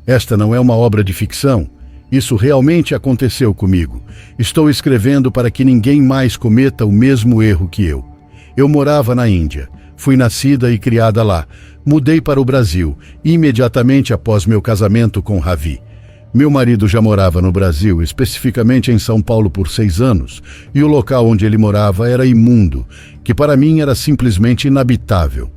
Esta não é uma obra de ficção. Isso realmente aconteceu comigo. Estou escrevendo para que ninguém mais cometa o mesmo erro que eu. Eu morava na Índia. Fui nascida e criada lá. Mudei para o Brasil, imediatamente após meu casamento com Ravi. Meu marido já morava no Brasil, especificamente em São Paulo por 6 anos, e o local onde ele morava era imundo, que para mim era simplesmente inabitável.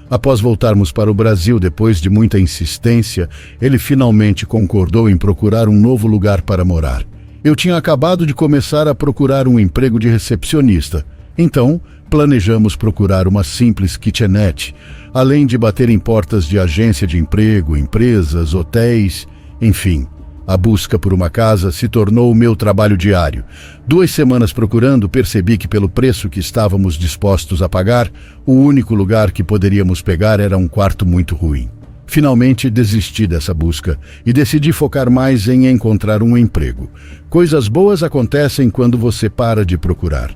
Após voltarmos para o Brasil, depois de muita insistência, ele finalmente concordou em procurar um novo lugar para morar. Eu tinha acabado de começar a procurar um emprego de recepcionista. Então, planejamos procurar uma simples kitchenette, além de bater em portas de agência de emprego, empresas, hotéis, enfim. A busca por uma casa se tornou o meu trabalho diário. 2 semanas procurando, percebi que pelo preço que estávamos dispostos a pagar, o único lugar que poderíamos pegar era um quarto muito ruim. Finalmente desisti dessa busca e decidi focar mais em encontrar um emprego. Coisas boas acontecem quando você para de procurar.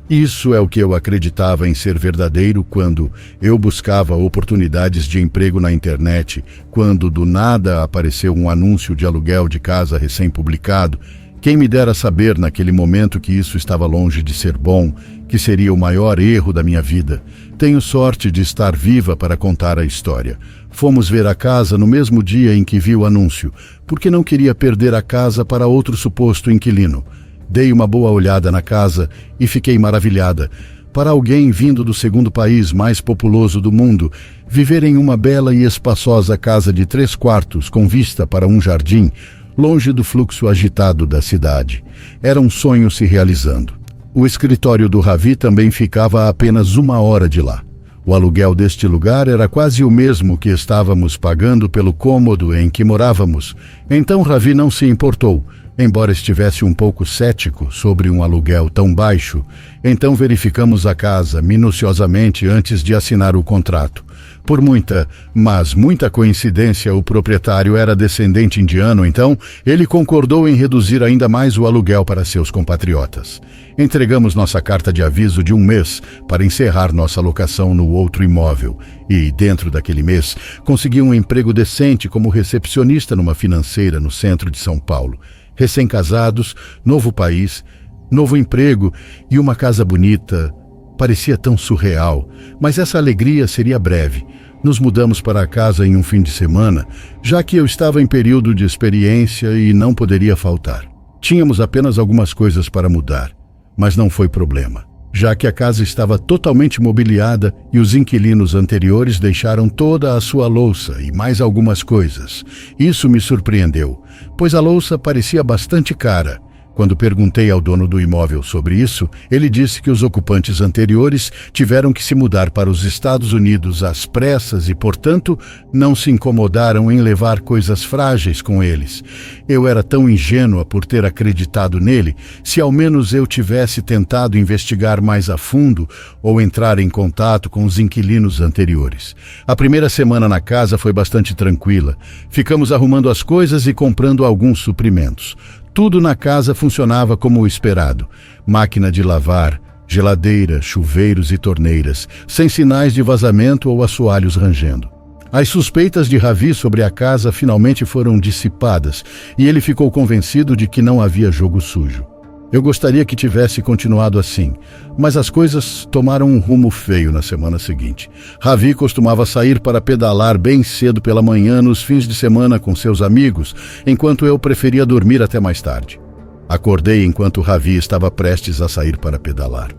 Isso é o que eu acreditava em ser verdadeiro quando eu buscava oportunidades de emprego na internet, quando do nada apareceu um anúncio de aluguel de casa recém-publicado. Quem me dera saber naquele momento que isso estava longe de ser bom, que seria o maior erro da minha vida. Tenho sorte de estar viva para contar a história. Fomos ver a casa no mesmo dia em que vi o anúncio, porque não queria perder a casa para outro suposto inquilino. Dei uma boa olhada na casa e fiquei maravilhada. Para alguém vindo do segundo país mais populoso do mundo, viver em uma bela e espaçosa casa de 3 quartos com vista para um jardim, longe do fluxo agitado da cidade, era um sonho se realizando. O escritório do Ravi também ficava a apenas 1 hora de lá. O aluguel deste lugar era quase o mesmo que estávamos pagando pelo cômodo em que morávamos. Então Ravi não se importou. Embora estivesse um pouco cético sobre um aluguel tão baixo, então verificamos a casa minuciosamente antes de assinar o contrato. Por muita coincidência, o proprietário era descendente indiano, então ele concordou em reduzir ainda mais o aluguel para seus compatriotas. Entregamos nossa carta de aviso de 1 mês para encerrar nossa locação no outro imóvel e, dentro daquele mês, consegui um emprego decente como recepcionista numa financeira no centro de São Paulo. Recém-casados, novo país, novo emprego e uma casa bonita. Parecia tão surreal, mas essa alegria seria breve. Nos mudamos para a casa em um fim de semana, já que eu estava em período de experiência e não poderia faltar. Tínhamos apenas algumas coisas para mudar, mas não foi problema, já que a casa estava totalmente mobiliada e os inquilinos anteriores deixaram toda a sua louça e mais algumas coisas. Isso me surpreendeu, pois a louça parecia bastante cara. Quando perguntei ao dono do imóvel sobre isso, ele disse que os ocupantes anteriores tiveram que se mudar para os Estados Unidos às pressas e, portanto, não se incomodaram em levar coisas frágeis com eles. Eu era tão ingênua por ter acreditado nele. Se ao menos eu tivesse tentado investigar mais a fundo ou entrar em contato com os inquilinos anteriores. A primeira semana na casa foi bastante tranquila. Ficamos arrumando as coisas e comprando alguns suprimentos. Tudo na casa funcionava como o esperado. Máquina de lavar, geladeira, chuveiros e torneiras, sem sinais de vazamento ou assoalhos rangendo. As suspeitas de Ravi sobre a casa finalmente foram dissipadas e ele ficou convencido de que não havia jogo sujo. Eu gostaria que tivesse continuado assim, mas as coisas tomaram um rumo feio na semana seguinte. Ravi costumava sair para pedalar bem cedo pela manhã nos fins de semana com seus amigos, enquanto eu preferia dormir até mais tarde. Acordei enquanto Ravi estava prestes a sair para pedalar.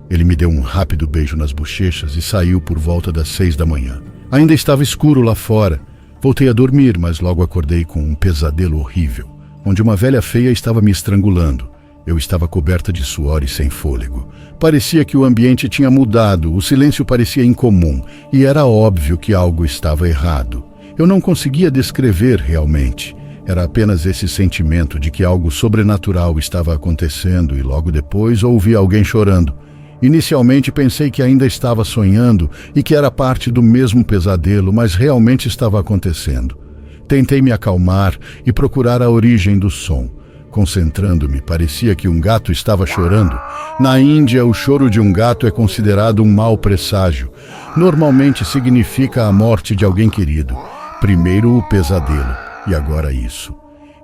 Ele me deu um rápido beijo nas bochechas e saiu por volta das 6 da manhã. Ainda estava escuro lá fora. Voltei a dormir, mas logo acordei com um pesadelo horrível, onde uma velha feia estava me estrangulando. Eu estava coberta de suor e sem fôlego. Parecia que o ambiente tinha mudado, o silêncio parecia incomum, e era óbvio que algo estava errado. Eu não conseguia descrever realmente. Era apenas esse sentimento de que algo sobrenatural estava acontecendo e logo depois ouvi alguém chorando. Inicialmente pensei que ainda estava sonhando e que era parte do mesmo pesadelo, mas realmente estava acontecendo. Tentei me acalmar e procurar a origem do som. Concentrando-me, parecia que um gato estava chorando. Na Índia, o choro de um gato é considerado um mau presságio. Normalmente significa a morte de alguém querido. Primeiro o pesadelo, E agora isso.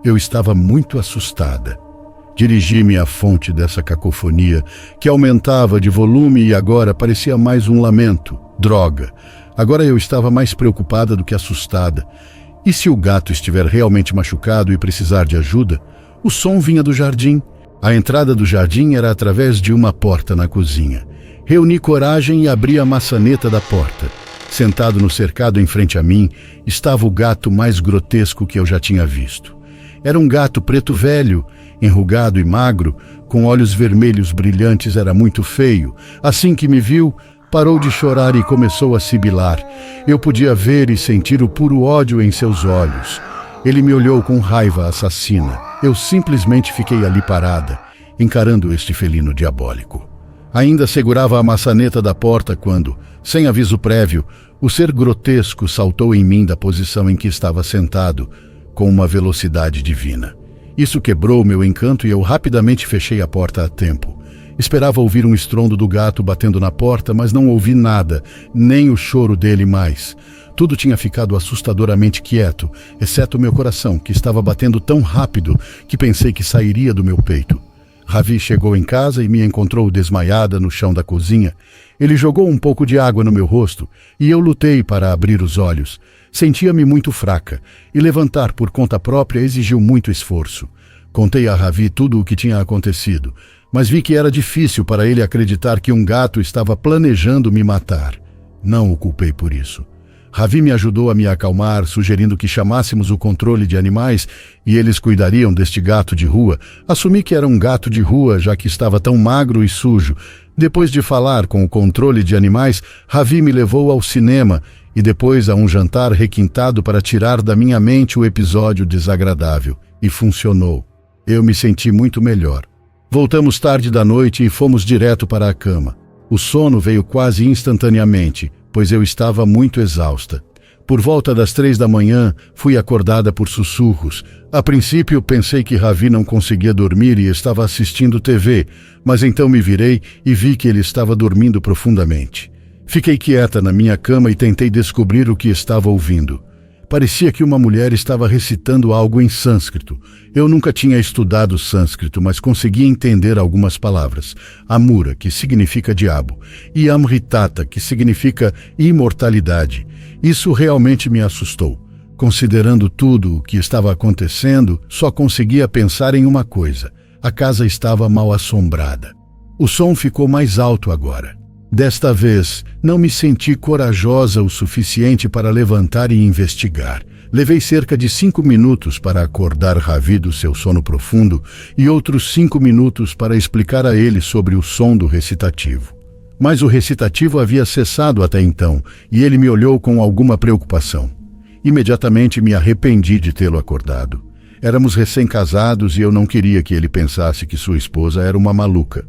Eu estava muito assustada. Dirigi-me à fonte dessa cacofonia, que aumentava de volume e agora parecia mais um lamento. Droga! Agora eu estava mais preocupada do que assustada. E se o gato estiver realmente machucado e precisar de ajuda? O som vinha do jardim. A entrada do jardim era através de uma porta na cozinha. Reuni coragem e abri a maçaneta da porta. Sentado no cercado em frente a mim, estava o gato mais grotesco que eu já tinha visto. Era um gato preto velho, enrugado e magro, com olhos vermelhos brilhantes, era muito feio. Assim que me viu, parou de chorar e começou a sibilar. Eu podia ver e sentir o puro ódio em seus olhos. Ele me olhou com raiva assassina. Eu simplesmente fiquei ali parada, encarando este felino diabólico. Ainda segurava a maçaneta da porta quando, sem aviso prévio, o ser grotesco saltou em mim da posição em que estava sentado, com uma velocidade divina. Isso quebrou meu encanto e eu rapidamente fechei a porta a tempo. Esperava ouvir um estrondo do gato batendo na porta, mas não ouvi nada, nem o choro dele mais. Tudo tinha ficado assustadoramente quieto, exceto meu coração, que estava batendo tão rápido que pensei que sairia do meu peito. Ravi chegou em casa e me encontrou desmaiada no chão da cozinha. Ele jogou um pouco de água no meu rosto e eu lutei para abrir os olhos. Sentia-me muito fraca e levantar por conta própria exigiu muito esforço. Contei a Ravi tudo o que tinha acontecido, mas vi que era difícil para ele acreditar que um gato estava planejando me matar. Não o culpei por isso. Ravi me ajudou a me acalmar, sugerindo que chamássemos o controle de animais e eles cuidariam deste gato de rua. Assumi que era um gato de rua, já que estava tão magro e sujo. Depois de falar com o controle de animais, Ravi me levou ao cinema e depois a um jantar requintado para tirar da minha mente o episódio desagradável. E funcionou. Eu me senti muito melhor. Voltamos tarde da noite e fomos direto para a cama. O sono veio quase instantaneamente, pois eu estava muito exausta. Por volta das 3 da manhã, fui acordada por sussurros. A princípio, pensei que Ravi não conseguia dormir e estava assistindo TV, mas então me virei e vi que ele estava dormindo profundamente. Fiquei quieta na minha cama e tentei descobrir o que estava ouvindo. Parecia que uma mulher estava recitando algo em sânscrito. Eu nunca tinha estudado sânscrito, mas conseguia entender algumas palavras. Amura, que significa diabo, e Amritata, que significa imortalidade. Isso realmente me assustou. Considerando tudo o que estava acontecendo, só conseguia pensar em uma coisa. A casa estava mal assombrada. O som ficou mais alto agora. Desta vez, não me senti corajosa o suficiente para levantar e investigar. Levei cerca de 5 minutos para acordar Ravi do seu sono profundo e outros 5 minutos para explicar a ele sobre o som do recitativo. Mas o recitativo havia cessado até então e ele me olhou com alguma preocupação. Imediatamente me arrependi de tê-lo acordado. Éramos recém-casados e eu não queria que ele pensasse que sua esposa era uma maluca.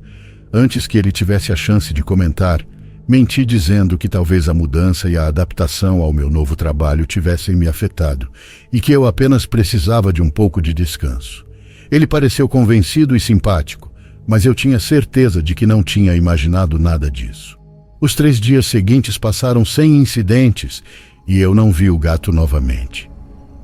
Antes que ele tivesse a chance de comentar, menti dizendo que talvez a mudança e a adaptação ao meu novo trabalho tivessem me afetado e que eu apenas precisava de um pouco de descanso. Ele pareceu convencido e simpático, mas eu tinha certeza de que não tinha imaginado nada disso. Os 3 dias seguintes passaram sem incidentes e eu não vi o gato novamente.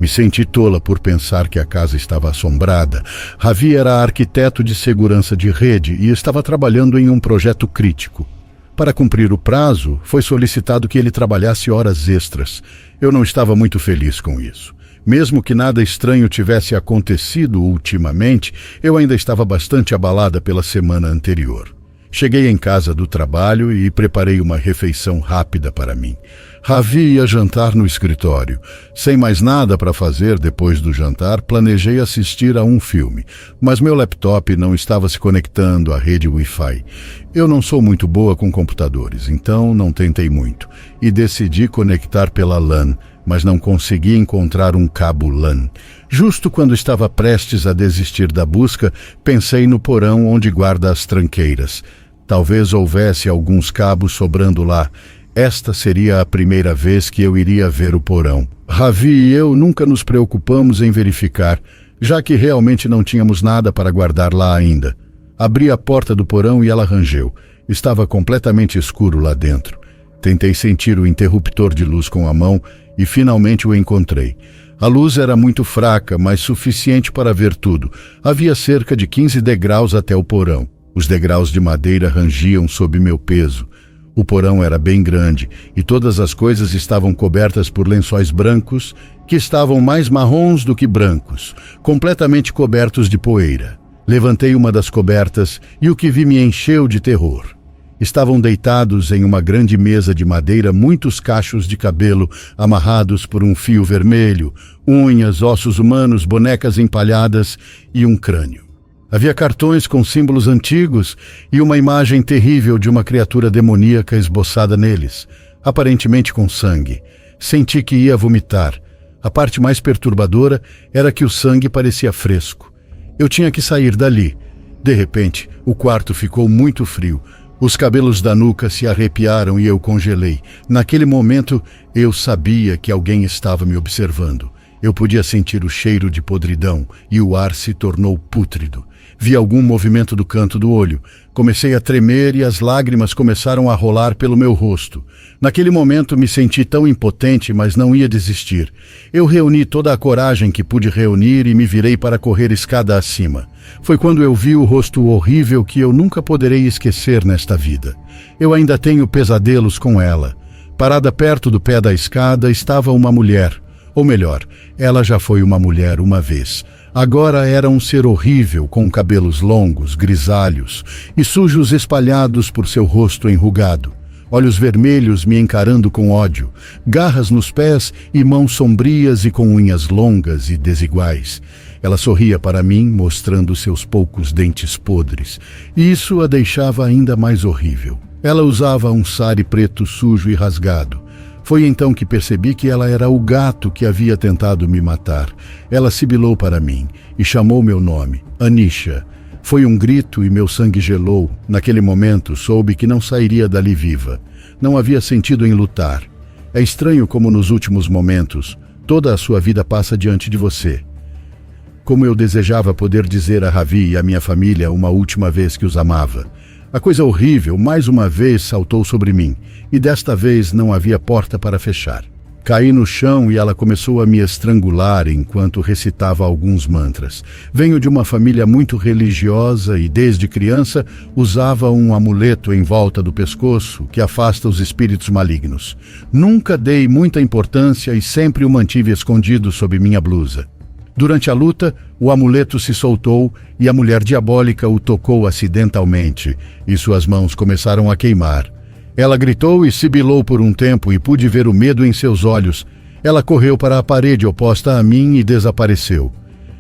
Me senti tola por pensar que a casa estava assombrada. Ravi era arquiteto de segurança de rede e estava trabalhando em um projeto crítico. Para cumprir o prazo, foi solicitado que ele trabalhasse horas extras. Eu não estava muito feliz com isso. Mesmo que nada estranho tivesse acontecido ultimamente, eu ainda estava bastante abalada pela semana anterior. Cheguei em casa do trabalho e preparei uma refeição rápida para mim. Ravi ia jantar no escritório. Sem mais nada para fazer depois do jantar, planejei assistir a um filme, mas meu laptop não estava se conectando à rede Wi-Fi. Eu não sou muito boa com computadores, então não tentei muito, e decidi conectar pela LAN, mas não consegui encontrar um cabo LAN. Justo quando estava prestes a desistir da busca, pensei no porão onde guarda as tranqueiras. Talvez houvesse alguns cabos sobrando lá. Esta seria a primeira vez que eu iria ver o porão. Ravi e eu nunca nos preocupamos em verificar, já que realmente não tínhamos nada para guardar lá ainda. Abri a porta do porão e ela rangeu. Estava completamente escuro lá dentro. Tentei sentir o interruptor de luz com a mão e finalmente o encontrei. A luz era muito fraca, mas suficiente para ver tudo. Havia cerca de 15 degraus até o porão. Os degraus de madeira rangiam sob meu peso. O porão era bem grande e todas as coisas estavam cobertas por lençóis brancos que estavam mais marrons do que brancos, completamente cobertos de poeira. Levantei uma das cobertas e o que vi me encheu de terror. Estavam deitados em uma grande mesa de madeira muitos cachos de cabelo amarrados por um fio vermelho, unhas, ossos humanos, bonecas empalhadas e um crânio. Havia cartões com símbolos antigos e uma imagem terrível de uma criatura demoníaca esboçada neles, aparentemente com sangue. Senti que ia vomitar. A parte mais perturbadora era que o sangue parecia fresco. Eu tinha que sair dali. De repente, o quarto ficou muito frio. Os cabelos da nuca se arrepiaram e eu congelei. Naquele momento, eu sabia que alguém estava me observando. Eu podia sentir o cheiro de podridão e o ar se tornou pútrido. Vi algum movimento do canto do olho. Comecei a tremer e as lágrimas começaram a rolar pelo meu rosto. Naquele momento me senti tão impotente, mas não ia desistir. Eu reuni toda a coragem que pude reunir e me virei para correr escada acima. Foi quando eu vi o rosto horrível que eu nunca poderei esquecer nesta vida. Eu ainda tenho pesadelos com ela. Parada perto do pé da escada estava uma mulher. Ou melhor, ela já foi uma mulher uma vez. Agora era um ser horrível, com cabelos longos, grisalhos e sujos espalhados por seu rosto enrugado. Olhos vermelhos me encarando com ódio, garras nos pés e mãos sombrias e com unhas longas e desiguais. Ela sorria para mim, mostrando seus poucos dentes podres, e isso a deixava ainda mais horrível. Ela usava um sari preto sujo e rasgado. Foi então que percebi que ela era o gato que havia tentado me matar. Ela sibilou para mim e chamou meu nome, Anisha. Foi um grito e meu sangue gelou. Naquele momento, soube que não sairia dali viva. Não havia sentido em lutar. É estranho como nos últimos momentos, toda a sua vida passa diante de você. Como eu desejava poder dizer a Ravi e à minha família uma última vez que os amava. A coisa horrível, mais uma vez, saltou sobre mim, e desta vez não havia porta para fechar. Caí no chão e ela começou a me estrangular enquanto recitava alguns mantras. Venho de uma família muito religiosa e, desde criança, usava um amuleto em volta do pescoço que afasta os espíritos malignos. Nunca dei muita importância e sempre o mantive escondido sob minha blusa. Durante a luta, o amuleto se soltou e a mulher diabólica o tocou acidentalmente e suas mãos começaram a queimar. Ela gritou e sibilou por um tempo e pude ver o medo em seus olhos. Ela correu para a parede oposta a mim e desapareceu.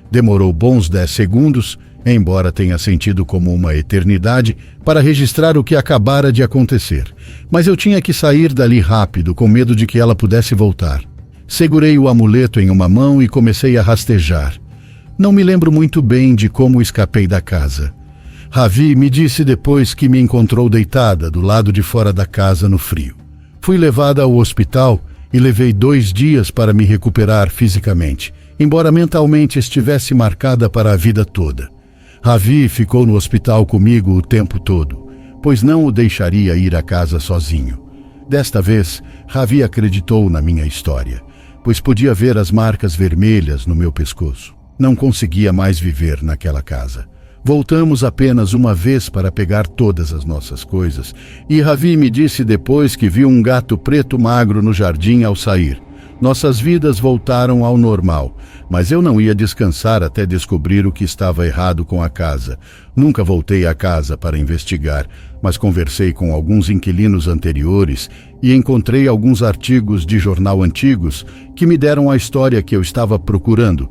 Demorou bons 10 segundos, embora tenha sentido como uma eternidade, para registrar o que acabara de acontecer. Mas eu tinha que sair dali rápido, com medo de que ela pudesse voltar. Segurei o amuleto em uma mão e comecei a rastejar. Não me lembro muito bem de como escapei da casa. Ravi me disse depois que me encontrou deitada do lado de fora da casa no frio. Fui levada ao hospital e levei 2 dias para me recuperar fisicamente, embora mentalmente estivesse marcada para a vida toda. Ravi ficou no hospital comigo o tempo todo, pois não o deixaria ir à casa sozinho. Desta vez, Ravi acreditou na minha história, pois podia ver as marcas vermelhas no meu pescoço. Não conseguia mais viver naquela casa. Voltamos apenas uma vez para pegar todas as nossas coisas, e Ravi me disse depois que viu um gato preto magro no jardim ao sair. Nossas vidas voltaram ao normal, mas eu não ia descansar até descobrir o que estava errado com a casa. Nunca voltei à casa para investigar, mas conversei com alguns inquilinos anteriores e encontrei alguns artigos de jornal antigos que me deram a história que eu estava procurando.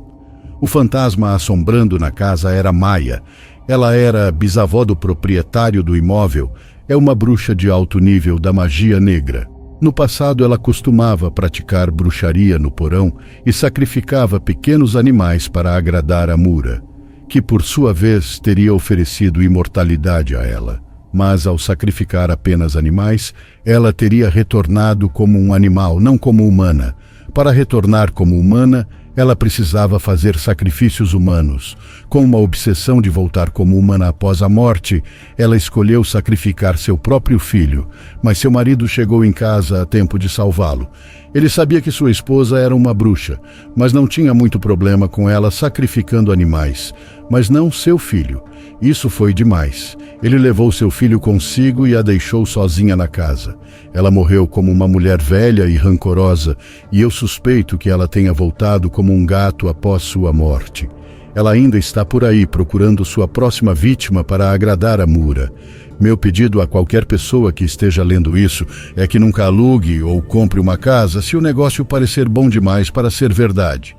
O fantasma assombrando na casa era Maia. Ela era bisavó do proprietário do imóvel. É uma bruxa de alto nível da magia negra. No passado, ela costumava praticar bruxaria no porão e sacrificava pequenos animais para agradar a Mura, que por sua vez teria oferecido imortalidade a ela. Mas ao sacrificar apenas animais, ela teria retornado como um animal, não como humana. Para retornar como humana, Ela precisava fazer sacrifícios humanos. Com uma obsessão de voltar como humana após a morte, ela escolheu sacrificar seu próprio filho, mas seu marido chegou em casa a tempo de salvá-lo. Ele sabia que sua esposa era uma bruxa, mas não tinha muito problema com ela sacrificando animais, mas não seu filho. Isso foi demais. Ele levou seu filho consigo e a deixou sozinha na casa. Ela morreu como uma mulher velha e rancorosa, e eu suspeito que ela tenha voltado como um gato após sua morte. Ela ainda está por aí procurando sua próxima vítima para agradar a Mura. Meu pedido a qualquer pessoa que esteja lendo isso é que nunca alugue ou compre uma casa se o negócio parecer bom demais para ser verdade.